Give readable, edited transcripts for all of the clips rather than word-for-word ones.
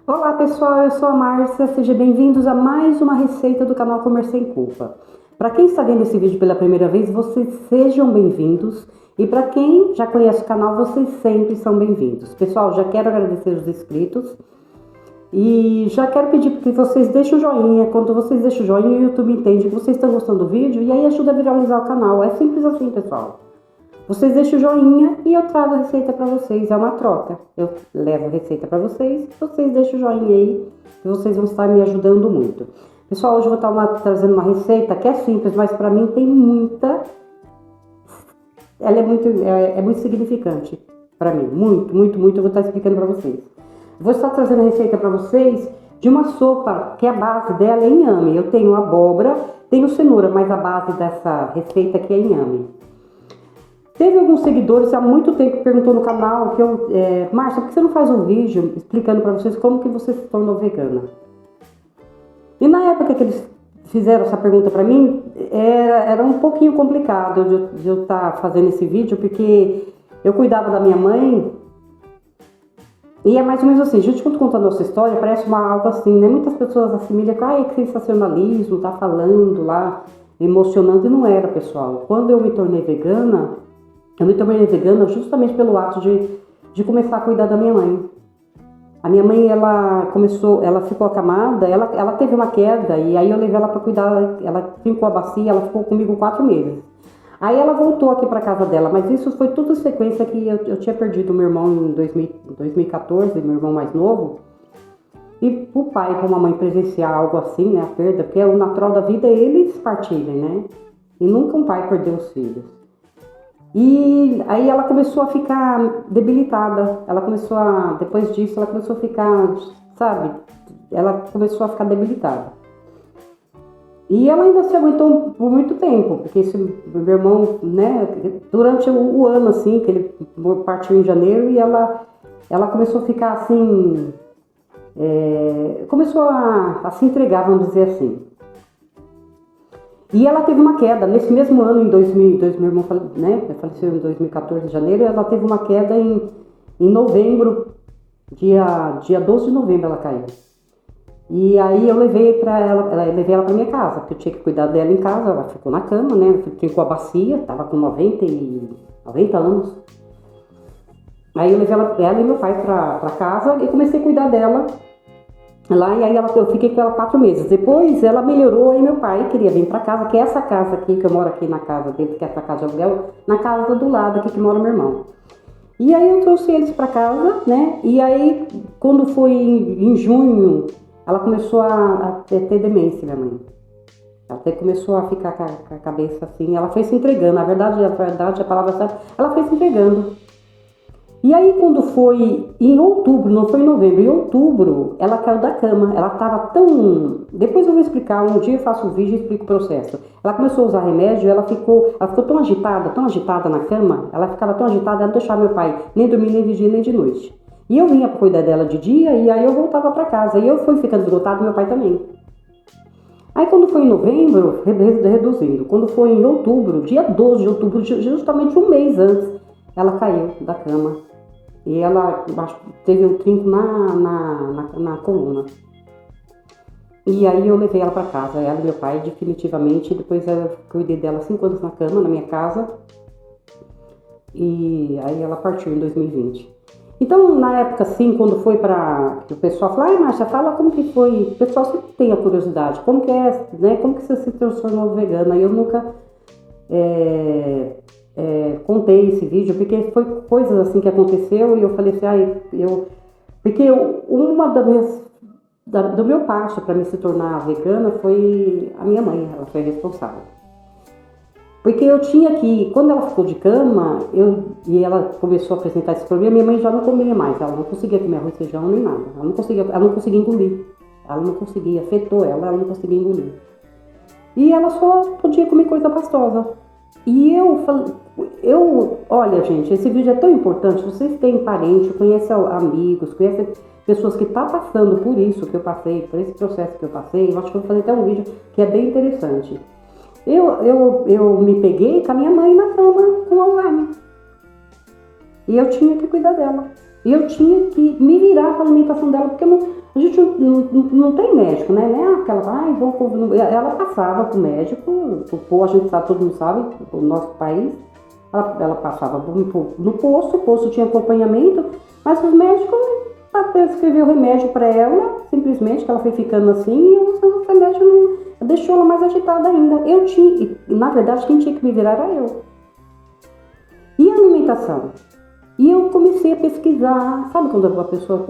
Olá pessoal, eu sou a Márcia, sejam bem-vindos a mais uma receita do canal Comer Sem Culpa. Para quem está vendo esse vídeo pela primeira vez, vocês sejam bem-vindos, e para quem já conhece o canal, vocês sempre são bem-vindos. Pessoal, já quero agradecer os inscritos e já quero pedir que vocês deixem o joinha. Quando vocês deixam o joinha, o YouTube entende que vocês estão gostando do vídeo e aí ajuda a viralizar o canal. É simples assim, pessoal. Vocês deixam o joinha e eu trago a receita para vocês, é uma troca. Eu levo a receita para vocês, vocês deixam o joinha aí, que vocês vão estar me ajudando muito. Pessoal, hoje eu vou estar trazendo uma receita que é simples, mas para mim tem muita... Ela é muito significante para mim, muito, eu vou estar explicando para vocês. Vou estar trazendo a receita para vocês de uma sopa que a base dela é inhame. Eu tenho abóbora, tenho cenoura, mas a base dessa receita aqui é inhame. Teve alguns seguidores há muito tempo que perguntou no canal que Márcia, por que você não faz um vídeo explicando para vocês como que você se tornou vegana? E na época que eles fizeram essa pergunta para mim, era um pouquinho complicado de eu estar fazendo esse vídeo, porque eu cuidava da minha mãe, e é mais ou menos assim, a gente quando conta a nossa história, parece algo assim, né? Muitas pessoas assimilham que que sensacionalismo, tá falando lá, emocionando, e não era, pessoal. Quando eu me tornei vegana, eu me tornei vegana justamente pelo ato de começar a cuidar da minha mãe. A minha mãe, ela ficou acamada, ela teve uma queda, e aí eu levei ela para cuidar, ela fincou a bacia, ela ficou comigo 4 meses. Aí ela voltou aqui para casa dela, mas isso foi tudo em sequência que eu tinha perdido meu irmão em 2014, meu irmão mais novo. E o pai e a mãe presenciar algo assim, né, a perda, porque é o natural da vida, eles partilhem, né? E nunca um pai perdeu os filhos. E aí ela começou a ficar debilitada, depois disso, ela começou a ficar, sabe, ela começou a ficar debilitada. E ela ainda se aguentou por muito tempo, porque meu irmão, né, durante o ano, assim, que ele partiu em janeiro, e ela começou a ficar assim, começou a se entregar, vamos dizer assim. E ela teve uma queda, nesse mesmo ano, em 2000, meu irmão faleceu em 2014, em janeiro, ela teve uma queda em novembro, dia 12 de novembro ela caiu. E aí eu levei ela para minha casa, porque eu tinha que cuidar dela em casa, ela ficou na cama, né, ficou a bacia, tava com 90 anos. Aí eu levei ela e meu pai pra casa e comecei a cuidar dela lá, e aí eu fiquei com ela 4 meses. Depois ela melhorou, e meu pai queria vir pra casa, que é essa casa aqui, que eu moro aqui na casa dele, que é essa casa de aluguel, na casa do lado aqui que mora meu irmão. E aí eu trouxe eles pra casa, né, e aí quando foi em junho, ela começou a ter demência, minha mãe. Ela até começou a ficar com a cabeça assim, ela foi se entregando, a verdade, a palavra certa, ela foi se entregando. E aí quando foi em outubro, não foi em novembro, em outubro, ela caiu da cama. Ela tava tão... Depois eu vou explicar, um dia eu faço um vídeo e explico o processo. Ela começou a usar remédio, ela ficou tão agitada na cama, ela ficava tão agitada, ela não deixava meu pai nem dormir, nem de dia, nem de noite. E eu vinha para cuidar dela de dia, e aí eu voltava para casa. E eu fui ficando esgotada, meu pai também. Aí quando foi em novembro, reduzindo. Quando foi em outubro, dia 12 de outubro, justamente um mês antes, ela caiu da cama. E ela teve um trinco na coluna. E aí eu levei ela para casa, ela e meu pai, definitivamente. Depois eu cuidei dela 5 anos na cama, na minha casa. E aí ela partiu em 2020. Então, na época, assim, quando foi o pessoal falou, ai, Márcia, fala como que foi. O pessoal sempre tem a curiosidade, como que é, né? Como que você se transformou vegana? E eu nunca contei esse vídeo, porque foi coisas assim que aconteceu, e eu falei assim, do meu passo para me se tornar vegana foi a minha mãe, ela foi responsável. Porque eu tinha que, quando ela ficou de cama, e ela começou a apresentar esse problema, minha mãe já não comia mais, ela não conseguia comer arroz, feijão, nem nada. Ela não conseguia engolir. Ela não conseguia, afetou ela não conseguia engolir. E ela só podia comer coisa pastosa. E olha, gente, esse vídeo é tão importante, vocês têm parente, conhecem amigos, conhecem pessoas que estão passando por isso que eu passei, por esse processo que eu passei. Eu acho que eu vou fazer até um vídeo que é bem interessante. Eu me peguei com a minha mãe na cama com Alzheimer. E eu tinha que cuidar dela. E eu tinha que me virar com a alimentação dela, porque a A gente não tem médico, né? Nem aquela, ela passava pro médico, a gente sabe, todo mundo sabe, o nosso país, ela passava no posto, o posto tinha acompanhamento, mas os médicos prescreveu o remédio para ela, simplesmente, que ela foi ficando assim, e o remédio deixou ela mais agitada ainda. Na verdade, quem tinha que me virar era eu. E a alimentação? E eu comecei a pesquisar, sabe quando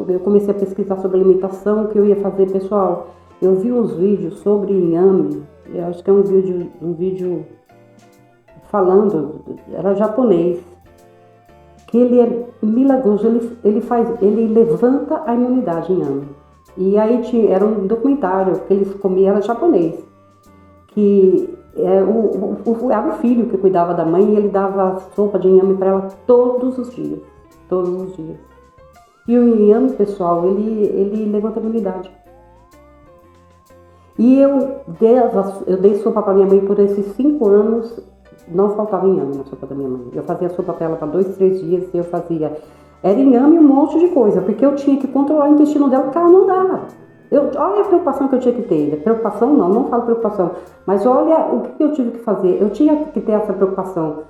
eu comecei a pesquisar sobre alimentação, o que eu ia fazer, pessoal? Eu vi uns vídeos sobre inhame, eu acho que é um vídeo falando, era japonês, que ele é milagroso, ele levanta a imunidade, inhame. E aí era um documentário que eles comiam, era japonês, que era o filho que cuidava da mãe e ele dava sopa de inhame para ela todos os dias. E o inhame, pessoal, ele levanta a imunidade. E eu dei sopa para minha mãe por esses 5 anos, não faltava inhame na sopa da minha mãe. Eu fazia sopa para ela para 2, 3 dias e eu fazia. Era inhame e um monte de coisa, porque eu tinha que controlar o intestino dela, porque ela não dava. Olha a preocupação que eu tinha que ter. Preocupação não falo preocupação, mas olha o que eu tive que fazer. Eu tinha que ter essa preocupação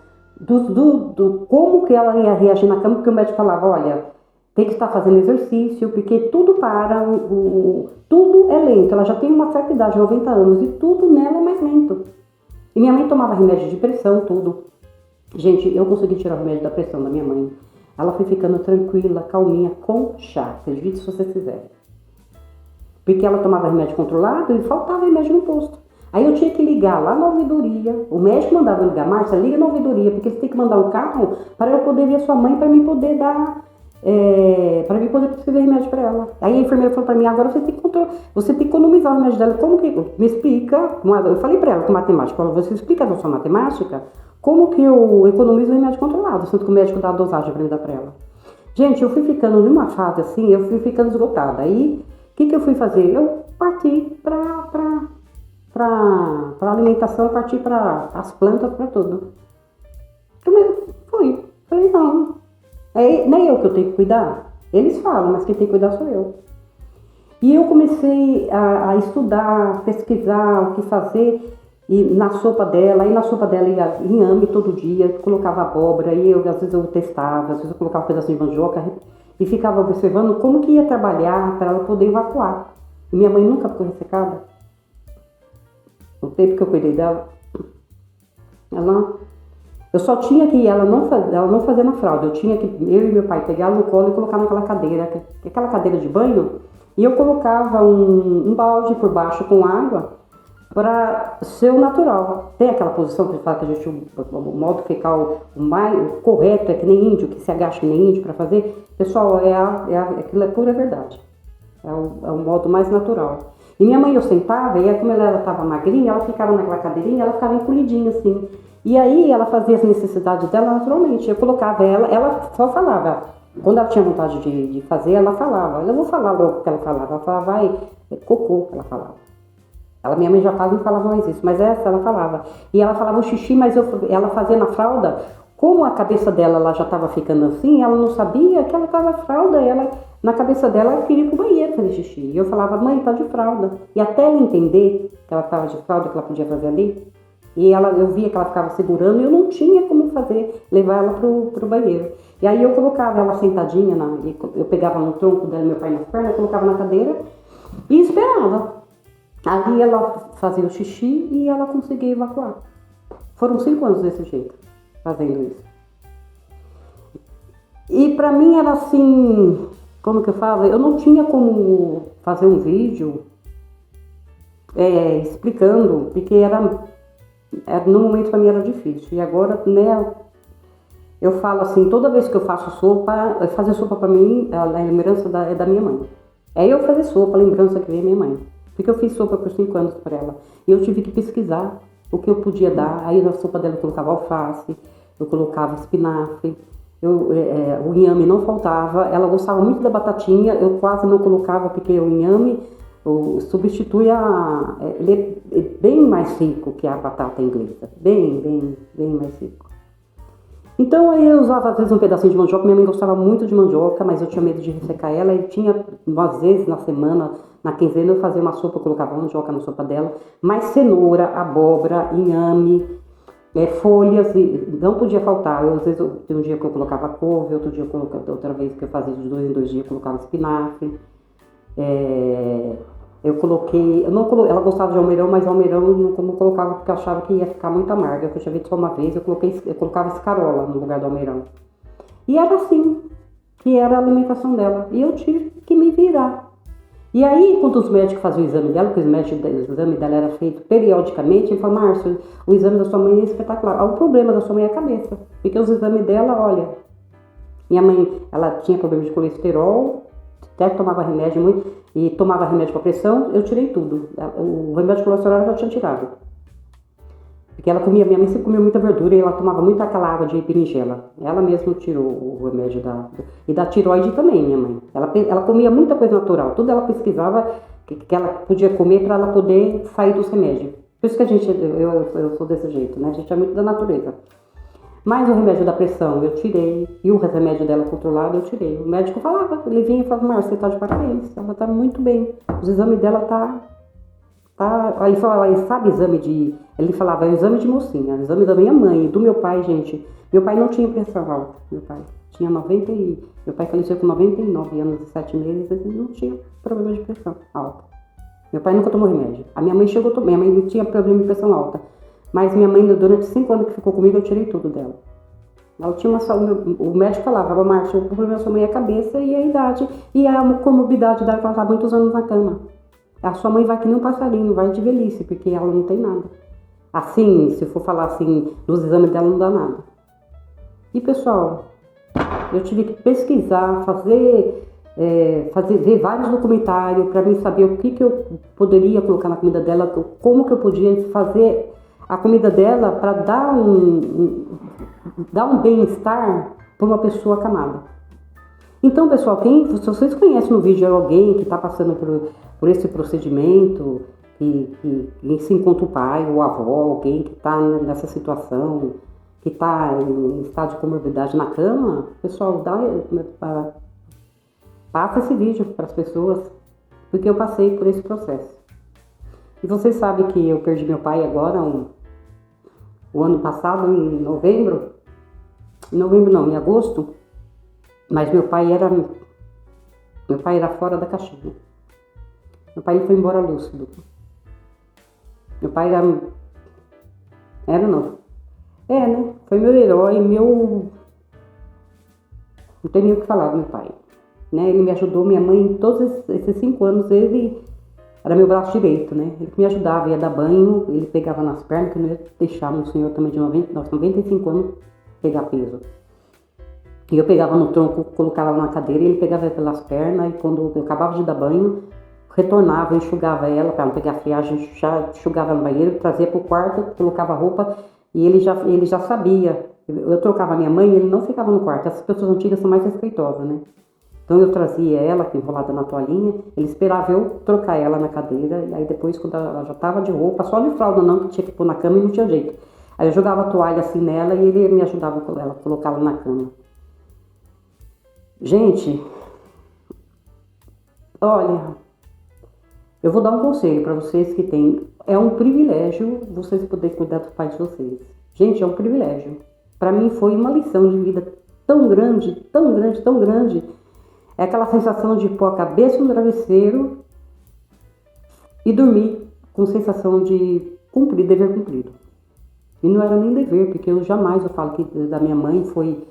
do como que ela ia reagir na cama, porque o médico falava, olha, tem que estar fazendo exercício, porque tudo tudo é lento. Ela já tem uma certa idade, 90 anos, e tudo nela é mais lento. E minha mãe tomava remédio de pressão, tudo. Gente, eu consegui tirar o remédio da pressão da minha mãe. Ela foi ficando tranquila, calminha, com chá. Acredite se você quiser. Porque ela tomava remédio controlado e faltava remédio no posto. Aí eu tinha que ligar lá na ouvidoria. O médico mandava eu ligar, Márcia, liga na ouvidoria, porque você tem que mandar um carro para eu poder ver a sua mãe, para mim poder dar, para mim poder prescrever remédio para ela. Aí a enfermeira falou para mim, agora você tem que economizar o remédio dela. Como que, me explica, eu falei para ela com matemática, você explica na sua matemática, como que eu economizo o remédio controlado, sendo que o médico dá a dosagem para me dar para ela. Gente, eu fui ficando numa fase assim, eu fui ficando esgotada. Aí, o que eu fui fazer? Eu parti para alimentação, parti para as plantas, para tudo. Falei, não. Nem eu que eu tenho que cuidar. Eles falam, mas quem tem que cuidar sou eu. E eu comecei a estudar, pesquisar o que fazer e na sopa dela ia inhame todo dia, colocava abóbora, e às vezes eu testava, às vezes eu colocava um pedacinho de mandioca e ficava observando como que ia trabalhar para ela poder evacuar. E minha mãe nunca ficou ressecada. No tempo que eu cuidei dela, eu só tinha que ela não fazer na fralda, eu e meu pai pegar ela no colo e colocar naquela cadeira, aquela cadeira de banho, e eu colocava um balde por baixo com água para ser o natural. Tem aquela posição que ele fala que o modo fecal o mais correto é que nem índio, que se agacha que nem índio para fazer. Pessoal, aquilo é pura verdade. É o modo mais natural. E minha mãe, eu sentava, e aí, como ela estava magrinha, ela ficava naquela cadeirinha, ela ficava encolhidinha assim. E aí ela fazia as necessidades dela naturalmente. Eu colocava ela só falava. Quando ela tinha vontade de fazer, ela falava. Eu vou falar logo o que ela falava. Ela falava, vai, cocô, ela falava. Minha mãe já quase não falava mais isso, mas essa ela falava. E ela falava o xixi, mas ela fazia na fralda. Como a cabeça dela ela já estava ficando assim, ela não sabia que ela estava fralda. Na cabeça dela, ela queria ir pro banheiro fazer xixi. E eu falava, mãe, tá de fralda. E até ela entender que ela estava de fralda, que ela podia fazer ali, e eu via que ela ficava segurando, e eu não tinha como levar ela pro banheiro. E aí eu colocava ela sentadinha, eu pegava no tronco dela, meu pai nas pernas, eu colocava na cadeira e esperava. Ali ela fazia o xixi e ela conseguia evacuar. Foram 5 anos desse jeito, fazendo isso. E pra mim era assim, como que eu falo? Eu não tinha como fazer um vídeo explicando, porque no momento pra mim era difícil. E agora, né, eu falo assim, toda vez que eu faço sopa, fazer sopa pra mim, a lembrança é da minha mãe. É eu fazer sopa, a lembrança que vem minha mãe. Porque eu fiz sopa por 5 anos para ela. E eu tive que pesquisar o que eu podia dar. Aí na sopa dela eu colocava alface, eu colocava espinafre, o inhame não faltava. Ela gostava muito da batatinha, eu quase não colocava, porque o inhame substitui ele é bem mais rico que a batata inglesa. Bem mais rico. Então aí eu usava às vezes um pedacinho de mandioca, minha mãe gostava muito de mandioca, mas eu tinha medo de ressecar ela e tinha, às vezes na semana, na quinzena eu fazia uma sopa, eu colocava mandioca na sopa dela, mas cenoura, abóbora, inhame, folhas, não podia faltar. Eu, às vezes tem um dia que eu colocava couve, outro dia eu colocava, outra vez que eu fazia de 2 em 2 dias eu colocava espinafre. Eu coloquei, eu não colo, ela gostava de almeirão, mas almeirão eu não colocava porque eu achava que ia ficar muito amarga. Eu tinha visto só uma vez, eu colocava escarola no lugar do almeirão. E era assim que era a alimentação dela. E eu tive que me virar. E aí, quando os médicos faziam o exame dela, porque o exame dela era feito periodicamente, ele falou, Márcio, o exame da sua mãe é espetacular. O problema da sua mãe é a cabeça. Porque os exames dela, olha, minha mãe, ela tinha problema de colesterol, até tomava remédio muito, e tomava remédio para pressão, eu tirei tudo. O remédio de colesterol eu já tinha tirado. Porque ela comia, minha mãe sempre comia muita verdura e ela tomava muito aquela água de berinjela. Ela mesma tirou o remédio e da tiroide também, minha mãe. Ela comia muita coisa natural, tudo ela pesquisava que ela podia comer para ela poder sair dos remédios. Por isso que eu sou desse jeito, né? A gente é muito da natureza. Mas o remédio da pressão eu tirei, e o remédio dela controlado eu tirei. O médico falava, ele vinha e falava, Márcia, você tá de parabéns, ela tá muito bem. Os exames dela aí falava, sabe exame de... Ele falava, é o exame de mocinha, o exame da minha mãe, do meu pai, gente. Meu pai não tinha pressão alta, meu pai tinha 90 e... Meu pai faleceu com 99 anos e 7 meses, ele não tinha problema de pressão alta. Meu pai nunca tomou remédio. A minha mãe chegou a tomar, minha mãe não tinha problema de pressão alta. Mas minha mãe, durante 5 anos que ficou comigo, eu tirei tudo dela. Ela tinha uma saúde, o médico falava, Márcia, o problema da sua mãe é a cabeça e a idade, e a comorbidade dela, que ela está muitos anos na cama. A sua mãe vai que nem um passarinho, vai de velhice, porque ela não tem nada. Assim, se for falar assim, nos exames dela não dá nada. E pessoal, eu tive que pesquisar, ver vários documentários para mim saber o que eu poderia colocar na comida dela, como que eu podia fazer a comida dela para dar um bem-estar para uma pessoa acamada. Então, pessoal, se vocês conhecem no vídeo alguém que está passando por esse procedimento, que se encontra o pai ou a avó, alguém que está nessa situação, que está em estado de comorbidade na cama, pessoal, passa esse vídeo para as pessoas, porque eu passei por esse processo. E vocês sabem que eu perdi meu pai agora, o ano passado, em em agosto, mas meu pai era fora da caixinha. Meu pai foi embora lúcido. Meu pai foi meu herói, não tem nem o que falar do meu pai. Né? Ele me ajudou, minha mãe, em todos esses 5 anos, ele era meu braço direito, né? Ele me ajudava, ia dar banho, ele pegava nas pernas, que eu não ia deixar um senhor também de 95 anos pegar peso. E eu pegava no tronco, colocava na cadeira, e ele pegava pelas pernas, e quando eu acabava de dar banho, retornava, enxugava ela, para não pegar friagem, já enxugava no banheiro, trazia pro quarto, colocava a roupa, e ele já sabia. Eu trocava a minha mãe, ele não ficava no quarto. Essas pessoas antigas são mais respeitosas, né? Então eu trazia ela enrolada na toalhinha, ele esperava eu trocar ela na cadeira, e aí depois, quando ela já tava de roupa, só de fralda não, que tinha que pôr na cama e não tinha jeito. Aí eu jogava a toalha assim nela e ele me ajudava a colocá-la na cama. Gente, olha, eu vou dar um conselho para vocês que tem. É um privilégio vocês poderem cuidar dos pais de vocês. Gente, é um privilégio. Para mim foi uma lição de vida tão grande, tão grande, tão grande. É aquela sensação de pôr a cabeça no travesseiro e dormir com sensação de dever cumprido. E não era nem dever, porque eu falo que da minha mãe foi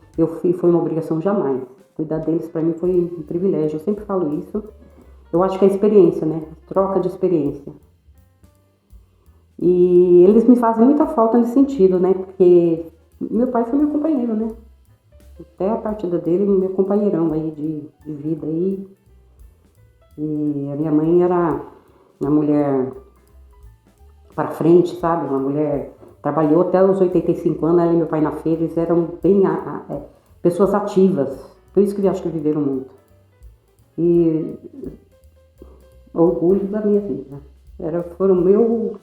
uma obrigação jamais. Cuidar deles para mim foi um privilégio, eu sempre falo isso. Eu acho que é experiência, né? Troca de experiência. E eles me fazem muita falta nesse sentido, né? Porque meu pai foi meu companheiro, né? Até a partida dele, meu companheirão aí de vida aí. E a minha mãe era uma mulher para frente, sabe? Uma mulher, trabalhou até os 85 anos, ela e meu pai na feira, eles eram bem pessoas ativas. Por isso que eu acho que viveram muito. E orgulho da minha vida. Foram meu...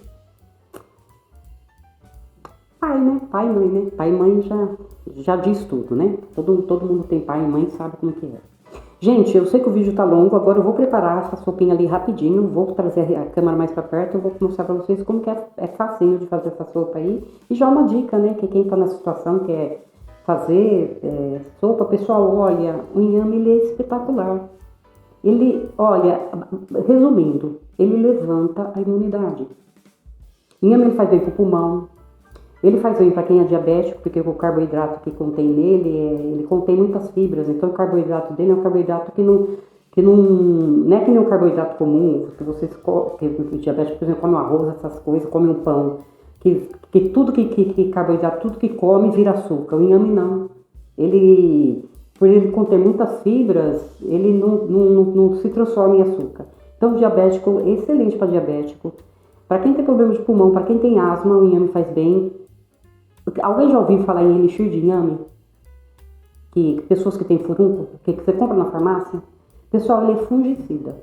pai, né? Pai e mãe, né? Pai e mãe já diz tudo, né? Todo mundo tem pai e mãe, sabe como que é. Gente, eu sei que o vídeo tá longo, agora eu vou preparar essa sopinha ali rapidinho, vou trazer a câmera mais pra perto, eu vou mostrar pra vocês como que é facinho de fazer essa sopa aí. E já uma dica, né, que quem tá na situação quer fazer sopa, pessoal, olha, o inhame ele é espetacular. Ele, olha, resumindo, ele levanta a imunidade. O inhame ele faz bem pro pulmão, ele faz bem para quem é diabético, porque o carboidrato que contém nele, ele contém muitas fibras, então o carboidrato dele é um carboidrato não é que nem um carboidrato comum, que vocês, que o diabético, por exemplo, come um arroz, essas coisas, come um pão, que tudo que carboidrato, tudo que come vira açúcar. O inhame não. Por ele conter muitas fibras, ele não se transforma em açúcar. Então o diabético é excelente para diabético. Para quem tem problema de pulmão, para quem tem asma, o inhame faz bem. Alguém já ouviu falar em elixir de inhame? Que pessoas que têm furúnculo, que você compra na farmácia? Pessoal, ele é fungicida.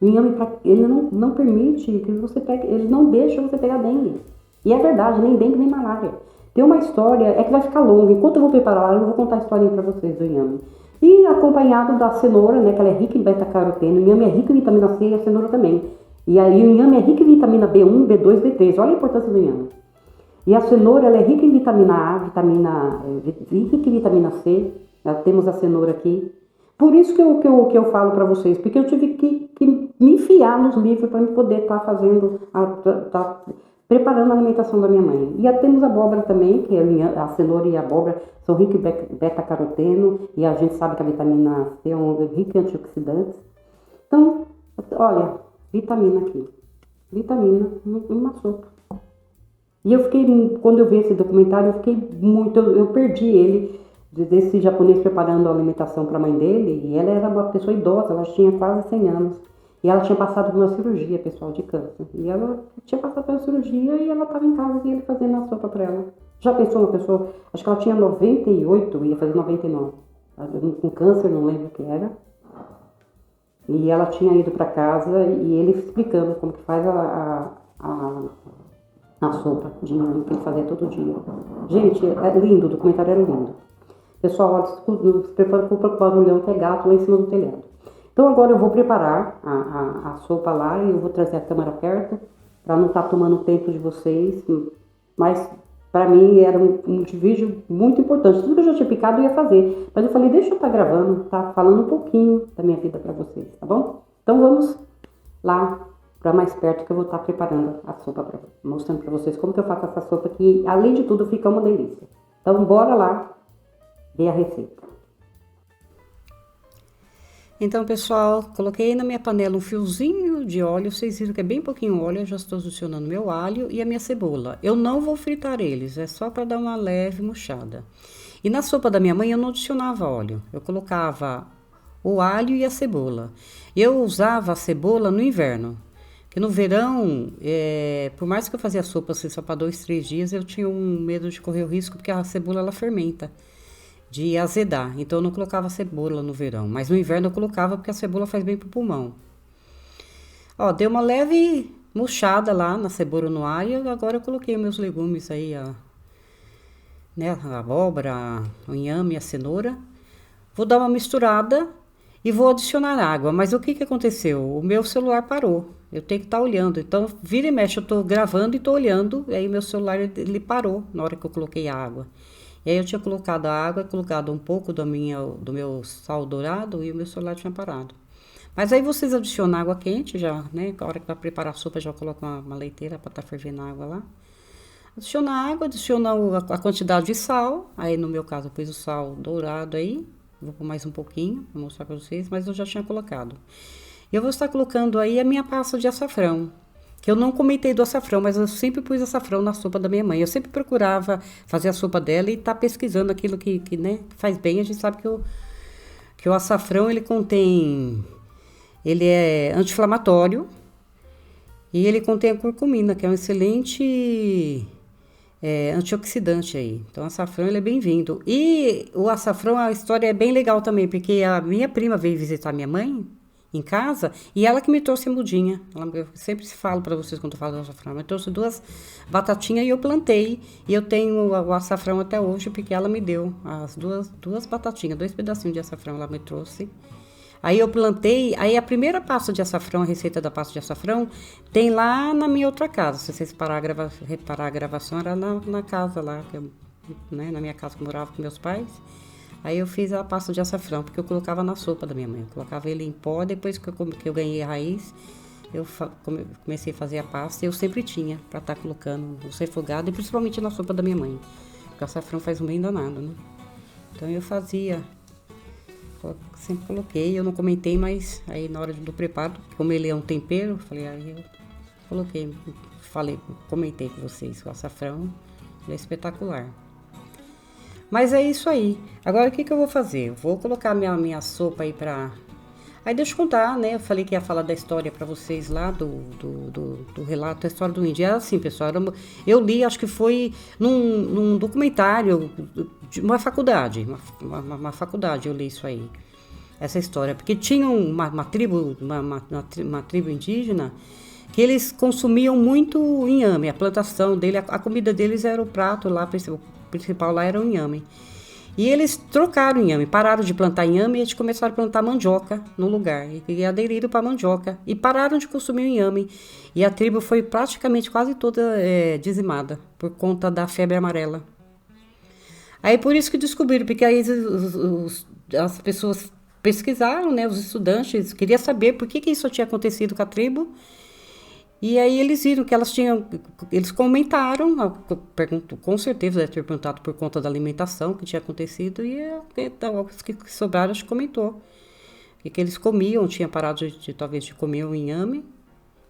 O inhame, ele não permite que você pegue, ele não deixa você pegar dengue. E é verdade, nem dengue, nem malária. Tem uma história, é que vai ficar longa. Enquanto eu vou preparar, eu vou contar a historinha pra vocês do inhame. E acompanhado da cenoura, né, que ela é rica em beta-caroteno. O inhame é rico em vitamina C e a cenoura também. E aí o inhame é rico em vitamina B1, B2, B3. Olha a importância do inhame. E a cenoura, ela é rica em vitamina A, rica em vitamina C. Temos a cenoura aqui. Por isso que eu falo para vocês, porque eu tive que me enfiar nos livros para poder estar fazendo, preparando a alimentação da minha mãe. E temos a abóbora também, que a cenoura e a abóbora são ricas em beta-caroteno, e a gente sabe que a vitamina C é rica em antioxidantes. Então, olha, vitamina aqui. Vitamina uma sopa. E eu fiquei, quando eu vi esse documentário, eu fiquei muito, eu perdi ele, desse japonês preparando a alimentação para a mãe dele, e ela era uma pessoa idosa, ela tinha quase 100 anos, e ela tinha passado por uma cirurgia, pessoal, de câncer, e ela tinha passado pela cirurgia e ela estava em casa e ele fazendo a sopa para ela. Já pensou uma pessoa, acho que ela tinha 98, ia fazer 99, com câncer, não lembro o que era, e ela tinha ido para casa e ele explicando como que faz a sopa de inhame que ele fazia todo dia. Gente, é lindo, o documentário era lindo. Pessoal, olha, se prepara para o barulhão que é gato lá em cima do telhado. Então agora eu vou preparar a sopa lá e eu vou trazer a câmera perto para não estar tomando tempo de vocês. Mas para mim era um vídeo muito importante. Tudo que eu já tinha picado eu ia fazer. Mas eu falei, deixa eu estar gravando, tá? Falando um pouquinho da minha vida para vocês, tá bom? Então vamos lá para mais perto que eu vou estar preparando a sopa, mostrando para vocês como que eu faço essa sopa que, além de tudo, fica uma delícia. Então, bora lá ver a receita. Então, pessoal, coloquei na minha panela um fiozinho de óleo, vocês viram que é bem pouquinho óleo, eu já estou adicionando meu alho e a minha cebola. Eu não vou fritar eles, é só para dar uma leve murchada. E na sopa da minha mãe eu não adicionava óleo, eu colocava o alho e a cebola. Eu usava a cebola no inverno. Porque no verão, por mais que eu fazia sopa assim, só para 2, 3 dias, eu tinha um medo de correr o risco, porque a cebola ela fermenta, de azedar. Então eu não colocava cebola no verão, mas no inverno eu colocava porque a cebola faz bem pro pulmão. Ó, deu uma leve murchada lá na cebola no alho, agora eu coloquei meus legumes aí, né, a abóbora, o inhame, a cenoura. Vou dar uma misturada e vou adicionar água, mas o que aconteceu? O meu celular parou. Eu tenho que estar olhando, então vira e mexe, eu tô gravando e tô olhando, e aí meu celular ele parou na hora que eu coloquei a água. E aí eu tinha colocado a água, colocado um pouco do meu sal dourado e o meu celular tinha parado. Mas aí vocês adicionam água quente já, né? Na hora que vai preparar a sopa, já coloca uma leiteira para estar fervendo a água lá. Adiciona água, adiciona a quantidade de sal, aí no meu caso eu pus o sal dourado aí, vou pôr mais um pouquinho, vou mostrar para vocês, mas eu já tinha colocado. Eu vou estar colocando aí a minha pasta de açafrão, que eu não comentei do açafrão, mas eu sempre pus açafrão na sopa da minha mãe. Eu sempre procurava fazer a sopa dela e tá pesquisando aquilo que né, faz bem. A gente sabe que o açafrão, ele é anti-inflamatório e ele contém a curcumina, que é um excelente antioxidante aí. Então, o açafrão, ele é bem-vindo. E o açafrão, a história é bem legal também, porque a minha prima veio visitar minha mãe, em casa, e ela que me trouxe a mudinha. Eu sempre falo para vocês quando eu falo do açafrão. Ela trouxe 2 batatinhas e eu plantei. E eu tenho o açafrão até hoje, porque ela me deu as duas batatinhas, 2 pedacinhos de açafrão ela me trouxe. Aí eu plantei, aí a primeira pasta de açafrão, a receita da pasta de açafrão, tem lá na minha outra casa. Se vocês reparar a gravação, era na casa lá, né, na minha casa que eu morava com meus pais. Aí eu fiz a pasta de açafrão, porque eu colocava na sopa da minha mãe. Eu colocava ele em pó, depois que eu ganhei a raiz, eu comecei a fazer a pasta. E eu sempre tinha pra estar colocando no refogado, e principalmente na sopa da minha mãe. Porque o açafrão faz um bem danado, né? Então eu fazia, sempre coloquei, eu não comentei, mas aí na hora do preparo, como ele é um tempero, falei, aí eu coloquei, comentei com vocês, o açafrão, ele é espetacular. Mas é isso aí. Agora o que eu vou fazer? Eu vou colocar minha sopa aí pra... Aí deixa eu contar, né? Eu falei que ia falar da história pra vocês lá, do relato da história do índio. Era assim, pessoal, eu li, acho que foi num documentário de uma faculdade. Uma faculdade eu li isso aí, essa história. Porque tinha uma tribo indígena que eles consumiam muito inhame, a plantação dele, a comida deles era o prato lá, o principal lá era o inhame. E eles trocaram o inhame, pararam de plantar inhame e eles começaram a plantar mandioca no lugar. E aderiram para mandioca. E pararam de consumir o inhame. E a tribo foi praticamente quase toda dizimada por conta da febre amarela. Aí por isso que descobriram, porque aí as pessoas pesquisaram, né, os estudantes, queriam saber por que isso tinha acontecido com a tribo. E aí eles viram que eles comentaram, com certeza deve ter perguntado por conta da alimentação que tinha acontecido, e os que sobraram, acho que comentou. Que eles comiam, tinha parado talvez de comer o inhame,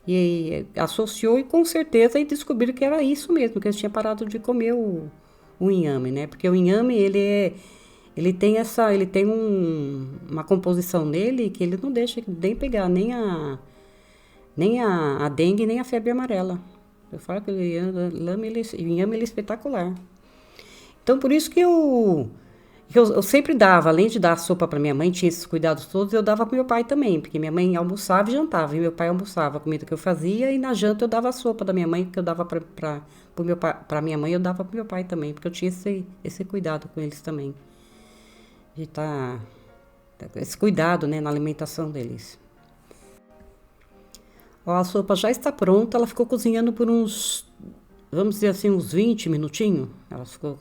e associou, e com certeza aí descobriram que era isso mesmo, que eles tinham parado de comer o inhame, né? Porque o inhame, ele tem uma composição nele que ele não deixa nem pegar nem a dengue, nem a febre amarela. Eu falo que o inhame ele é espetacular. Então, por isso que eu sempre dava, além de dar a sopa para minha mãe, tinha esses cuidados todos, eu dava para meu pai também, porque minha mãe almoçava e jantava, e meu pai almoçava a comida que eu fazia, e na janta eu dava a sopa da minha mãe, que eu dava para minha mãe, eu dava para meu pai também, porque eu tinha esse cuidado com eles também. De estar... esse cuidado, né, na alimentação deles. Ó, a sopa já está pronta, ela ficou cozinhando por vamos dizer assim, uns 20 minutinhos. Ela ficou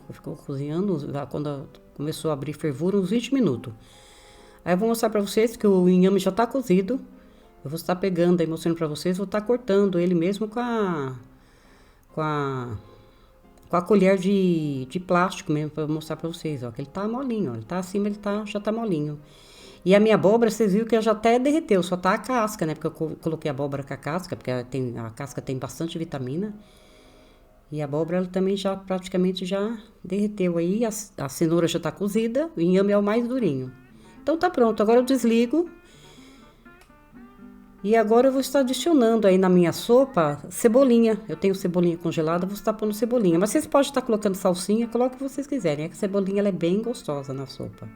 cozinhando, quando começou a abrir fervura, uns 20 minutos. Aí eu vou mostrar pra vocês que o inhame já tá cozido. Eu vou estar pegando aí, mostrando pra vocês, vou estar cortando ele mesmo com a colher de plástico mesmo, pra mostrar pra vocês, ó, que ele tá molinho, ó, ele tá acima, já tá molinho. E a minha abóbora, vocês viram que ela já até derreteu, só tá a casca, né? Porque eu coloquei a abóbora com a casca, porque a casca tem bastante vitamina. E a abóbora ela também já praticamente já derreteu aí, a cenoura já tá cozida, o inhame é o mais durinho. Então tá pronto, agora eu desligo. E agora eu vou estar adicionando aí na minha sopa cebolinha. Eu tenho cebolinha congelada, vou estar pondo cebolinha. Mas vocês podem estar colocando salsinha, coloque o que vocês quiserem. É que a cebolinha ela é bem gostosa na sopa.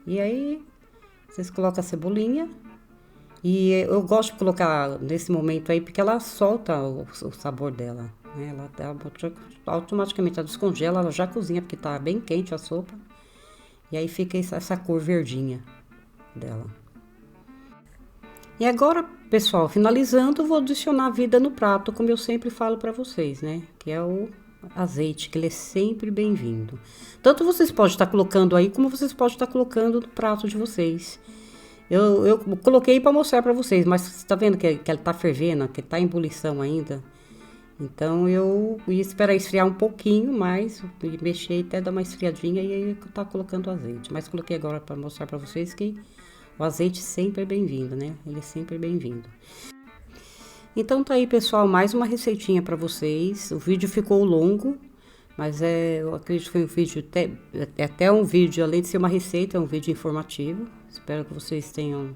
E aí... vocês colocam a cebolinha, e eu gosto de colocar nesse momento aí, porque ela solta o sabor dela, né? Ela automaticamente ela descongela, ela já cozinha, porque tá bem quente a sopa. E aí fica essa cor verdinha dela. E agora, pessoal, finalizando, vou adicionar vida no prato, como eu sempre falo pra vocês, né? Que é o azeite, que ele é sempre bem-vindo. Tanto vocês podem estar colocando aí, como vocês podem estar colocando no prato de vocês. Eu coloquei para mostrar para vocês, mas você tá vendo que ela tá fervendo, que tá em ebulição ainda. Então eu ia esperar esfriar um pouquinho mais, mexer até dar uma esfriadinha e aí eu tá colocando o azeite. Mas coloquei agora para mostrar para vocês que o azeite sempre é bem-vindo, né? Ele é sempre bem-vindo. Então tá aí, pessoal, mais uma receitinha para vocês. O vídeo ficou longo, mas eu acredito que foi um vídeo, até um vídeo, além de ser uma receita, é um vídeo informativo. Espero que vocês tenham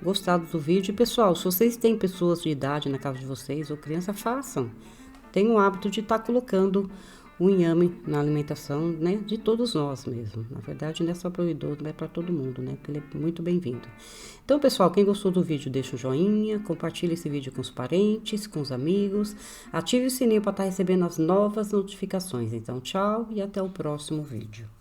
gostado do vídeo. E, pessoal, se vocês têm pessoas de idade na casa de vocês ou criança, façam. Tenham o hábito de estar colocando o inhame na alimentação, né, de todos nós mesmo. Na verdade, não é só para o idoso, mas é para todo mundo, né, porque ele é muito bem-vindo. Então, pessoal, quem gostou do vídeo, deixa um joinha, compartilha esse vídeo com os parentes, com os amigos, ative o sininho para estar recebendo as novas notificações. Então, tchau e até o próximo vídeo.